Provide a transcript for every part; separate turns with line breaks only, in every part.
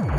10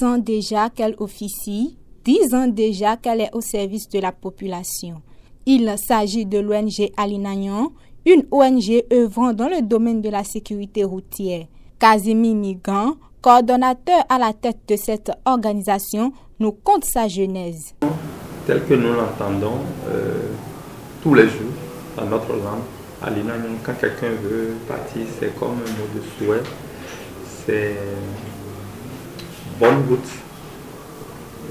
ans déjà qu'elle officie, 10 ans déjà qu'elle est au service de la population. Il s'agit de l'ONG Alinagnon, une ONG œuvrant dans le domaine de la sécurité routière. Kazimi Migan, coordonnateur à la tête de cette organisation, nous conte sa genèse.
Tel que nous l'entendons tous les jours dans notre langue, Alinagnon, quand quelqu'un veut partir, c'est comme un mot de souhait. C'est bonne route.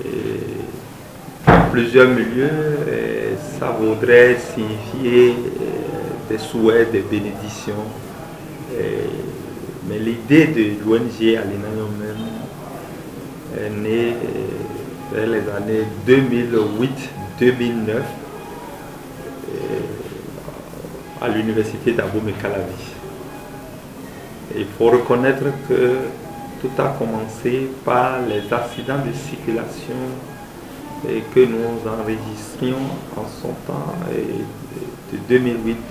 Et dans plusieurs milieux, ça voudrait signifier des souhaits, des bénédictions. Mais l'idée de l'ONG Alinagnon même est née vers les années 2008-2009 à l'université d'Abomey-Calavi. Il faut reconnaître que tout a commencé par les accidents de circulation que nous enregistrions en son temps de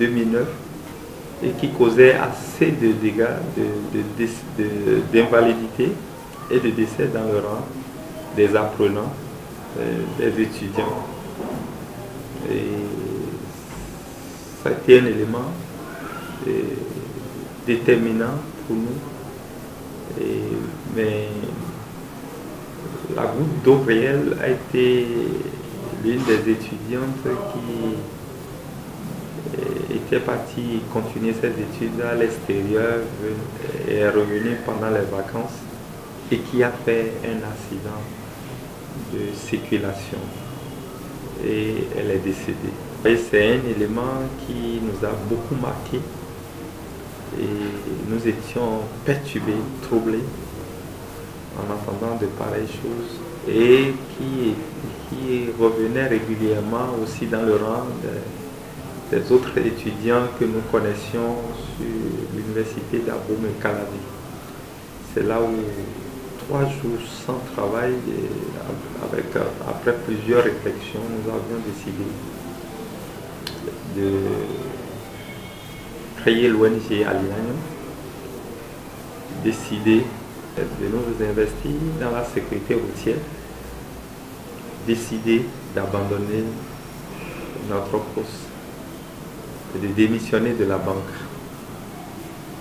2008-2009 et qui causaient assez de dégâts, d'invalidité et de décès dans le rang des apprenants, des étudiants. Et ça a été un élément déterminant pour nous. Mais la goutte d'eau réelle a été l'une des étudiantes qui était partie continuer ses études à l'extérieur et est revenue pendant les vacances et qui a fait un accident de circulation et elle est décédée. Et c'est un élément qui nous a beaucoup marqué. Et nous étions perturbés, troublés en entendant de pareilles choses et qui revenaient régulièrement aussi dans le rang des autres étudiants que nous connaissions sur l'université d'Abomey-Calavi. C'est là où 3 jours sans travail, et après plusieurs réflexions, nous avions décidé de créer l'ONG Alinagnon, décider de nous investir dans la sécurité routière, décider d'abandonner notre poste et de démissionner de la banque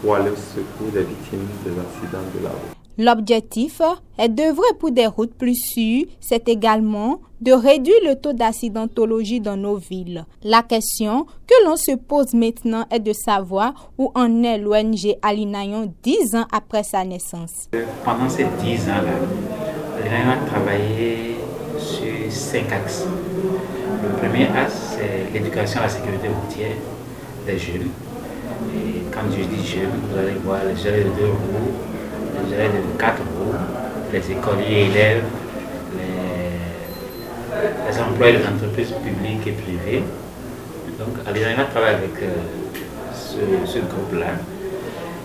pour aller au secours des victimes des accidents de la route.
L'objectif est d'œuvrer pour des routes plus sûres, c'est également de réduire le taux d'accidentologie dans nos villes. La question que l'on se pose maintenant est de savoir où en est l'ONG Alinagnon 10 ans après sa naissance.
Pendant ces 10 ans-là, Alinagnon a travaillé sur 5 axes. Le premier axe, c'est l'éducation à la sécurité routière des jeunes. Et quand je dis jeunes, vous allez voir les jeunes de 2 roues, les jeunes de 4 roues, les écoliers élèves, les employés des entreprises publiques et privées. Donc, Alinagnon travaille avec ce groupe-là.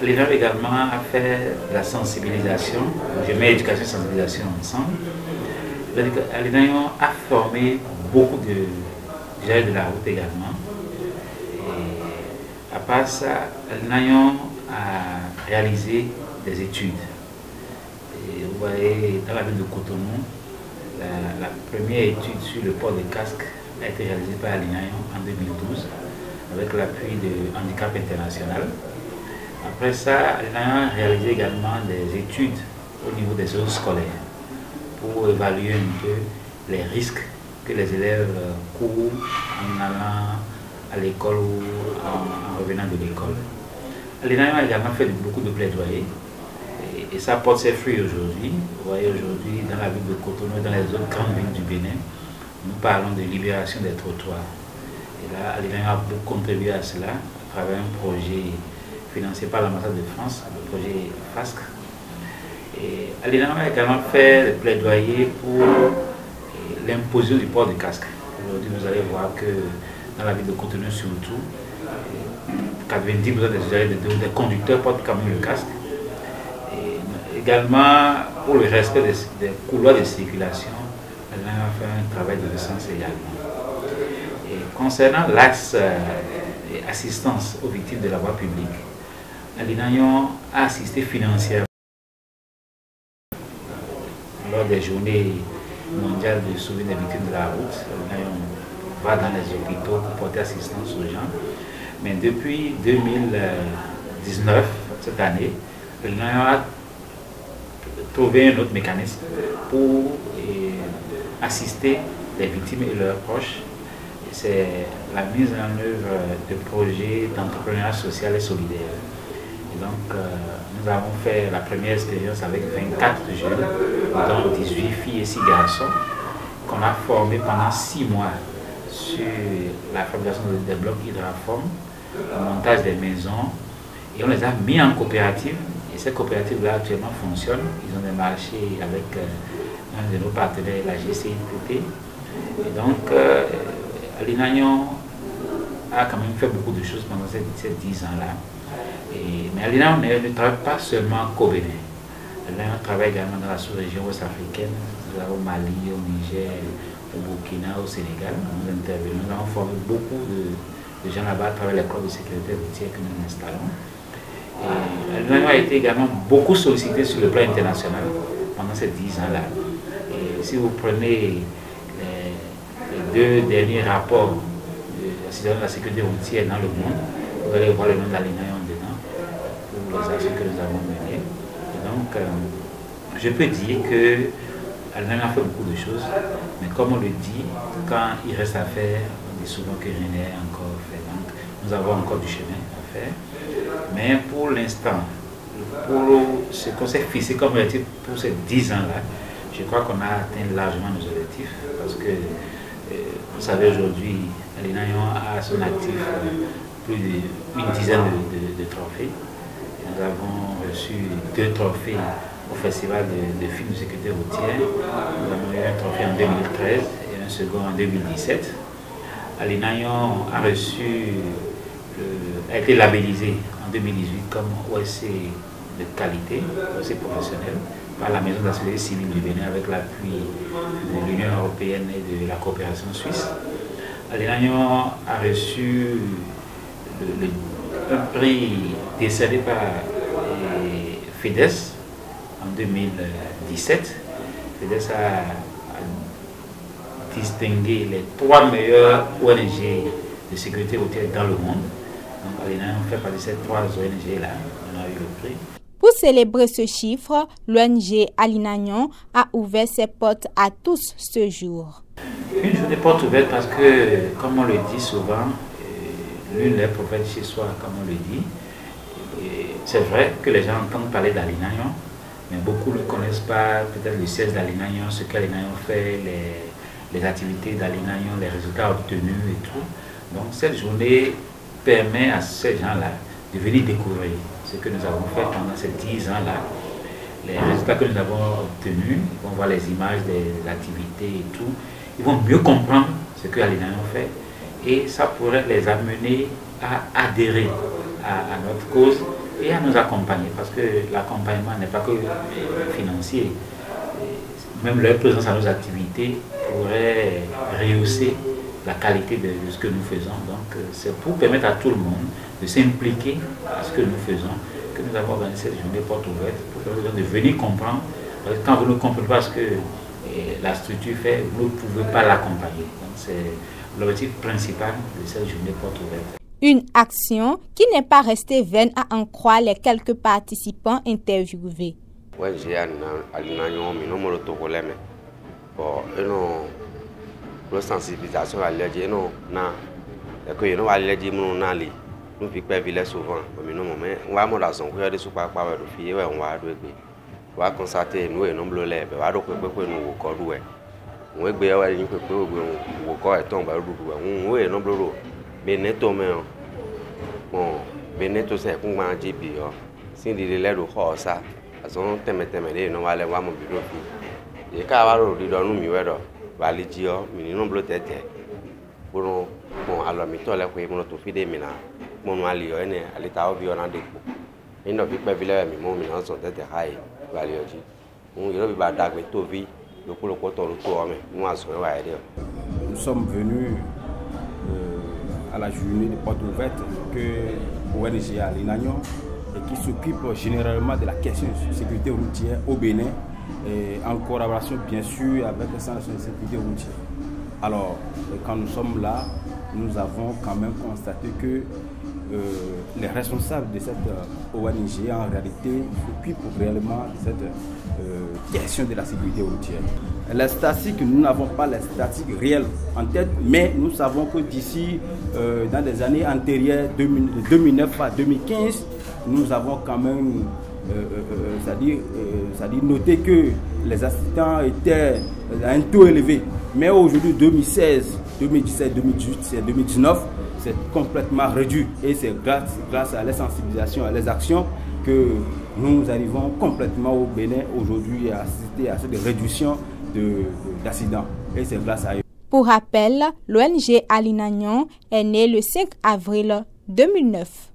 Alinagnon également a fait la sensibilisation. Je mets éducation et sensibilisation ensemble. Alinagnon a formé beaucoup de gens de la route également. Et à part ça, Alinagnon a réalisé des études. Et vous voyez, dans la ville de Cotonou, la première étude sur le port de casque a été réalisée par Alinagnon en 2012 avec l'appui de Handicap International. Après ça, Alinagnon a réalisé également des études au niveau des zones scolaires pour évaluer un peu les risques que les élèves courent en allant à l'école ou en revenant de l'école. Alinagnon a également fait beaucoup de plaidoyer et ça porte ses fruits aujourd'hui. Vous voyez aujourd'hui dans la ville de Cotonou, dans les autres grandes villes du Bénin, nous parlons de libération des trottoirs. Et là, Alinagnon a beaucoup contribué à cela à travers un projet financé par l'ambassade de France, le projet FASC. Et Alinagnon a également fait le plaidoyer pour l'imposition du port de casque. Aujourd'hui, vous allez voir que dans la ville de Cotonou surtout, 90% des conducteurs portent quand même le casque. Et également, pour le respect des couloirs de circulation, Alinagnon a fait un travail de recensement également. Et concernant l'axe assistance aux victimes de la voie publique, Alinagnon a assisté financièrement lors des journées mondiales de souvenir des victimes de la route. Alinagnon va dans les hôpitaux pour porter assistance aux gens. Mais depuis 2019, cette année, Alinagnon a trouvé un autre mécanisme pour assister les victimes et leurs proches. C'est la mise en œuvre de projets d'entrepreneuriat social et solidaire. Et donc, nous avons fait la première expérience avec 24 jeunes, dont 18 filles et 6 garçons, qu'on a formés pendant 6 mois sur la fabrication des blocs hydraformes, le montage des maisons, et on les a mis en coopérative. Et ces coopératives-là actuellement fonctionnent. Ils ont des marchés avec un de nos partenaires, la GCIPT. Et donc, Alinagnon a quand même fait beaucoup de choses pendant ces 10 ans-là. Mais Alinagnon ne travaille pas seulement qu'au Bénin. Alinagnon travaille également dans la sous-région ouest-africaine, au Mali, au Niger, au Burkina, au Sénégal. Nous intervenons, nous avons formé beaucoup de gens là-bas à travers les corps de sécurité routière que nous installons. Alinagnon a été également beaucoup sollicité sur le plan international pendant ces 10 ans-là. Et si vous prenez les 2 derniers rapports de la situation de la sécurité routière dans le monde, vous allez voir le nom d'Alinagnon dedans pour les actions que nous avons menées. Et donc, je peux dire que Alinagnon a fait beaucoup de choses, mais comme on le dit, quand il reste à faire, on dit souvent que rien n'est encore fait. Donc, nous avons encore du chemin à faire. Mais pour l'instant, pour ce qu'on s'est fixé comme objectif pour ces 10 ans-là, je crois qu'on a atteint largement nos objectifs parce que, vous savez, aujourd'hui, Alinagnon a à son actif plus d'une dizaine de trophées. Nous avons reçu 2 trophées au Festival de films de sécurité routière. Nous avons eu un trophée en 2013 et un second en 2017. Alinagnon a été labellisé en 2018 comme OSC de qualité, OSC professionnel, par la Maison de la Sécurité civile du Bénin avec l'appui de l'Union européenne et de la coopération suisse. Alinagnon a reçu un prix décerné par FEDES en 2017. FEDES a distingué les 3 meilleures ONG de sécurité routière dans le monde. Donc, Alinagnon fait partie de ces 3 ONG-là. On a eu le prix.
Pour célébrer ce chiffre, l'ONG Alinagnon a ouvert ses portes à tous ce jour.
Une journée porte ouverte parce que, comme on le dit souvent, l'une des prophètes chez soi, comme on le dit. C'est vrai que les gens entendent parler d'Alinagnon, mais beaucoup ne connaissent pas peut-être le siège d'Alinagnon, ce qu'Alinagnon fait, les activités d'Alinagnon, les résultats obtenus et tout. Donc cette journée permet à ces gens-là de venir découvrir ce que nous avons fait pendant ces 10 ans-là, les résultats que nous avons obtenus, ils vont voir les images des activités et tout, ils vont mieux comprendre ce que Alinagnon fait et ça pourrait les amener à adhérer à notre cause et à nous accompagner parce que l'accompagnement n'est pas que financier, même leur présence à nos activités pourrait rehausser la qualité de ce que nous faisons. Donc c'est pour permettre à tout le monde de s'impliquer à ce que nous faisons que nous avons organisé cette journée porte ouverte pour permettre de venir comprendre. Parce que quand vous ne comprenez pas ce que la structure fait, vous ne pouvez pas l'accompagner. Donc c'est l'objectif principal de cette journée porte ouverte.
Une action qui n'est pas restée vaine à en croire les quelques participants interviewés.
Oui, j'ai Alinagnon, mais non, je ne bon, la sensibilisation à l'aide, non, que nous allons dire nous n'allons nous vivons village souvent, mais non, mais on va me raison que y a des super pas de filles, on va doit on va constater nous et non bleu, on va donc nous corps on va bien aller nous peut on corps est tombé on est non bleu, mais neto mais bon, mais neto c'est qu'on va dire bien, si il est le corps ça, azon teme non va aller voir mon bureau et quand va le dire nous mieux Validio, minimum blotete. Bon, alors, mi tolle qui mon to fide mina. Mon alio ene, alita ovio na depo. Ino vi pe vile mi mo mi non son tete hai valioji.
Nous sommes venus à la journée de porte ouverte que ONG Alinagnon et qui s'occupe généralement de la question de sécurité routière au Bénin, et en collaboration bien sûr avec le Centre de sécurité routière. Alors, quand nous sommes là, nous avons quand même constaté que les responsables de cette ONG en réalité s'occupent réellement de cette question de la sécurité routière. Les statistiques, nous n'avons pas les statistiques réelles en tête, mais nous savons que d'ici, dans les années antérieures, de 2009 à 2015, nous avons quand même c'est-à-dire noté que les accidents étaient à un taux élevé. Mais aujourd'hui, 2016, 2017, 2018 et 2019, c'est complètement réduit. Et c'est grâce à la sensibilisation, à les actions que nous arrivons complètement au Bénin aujourd'hui à assister à cette réduction d'accidents. Et c'est grâce à eux.
Pour rappel, l'ONG Alinagnon est née le 5 avril 2009.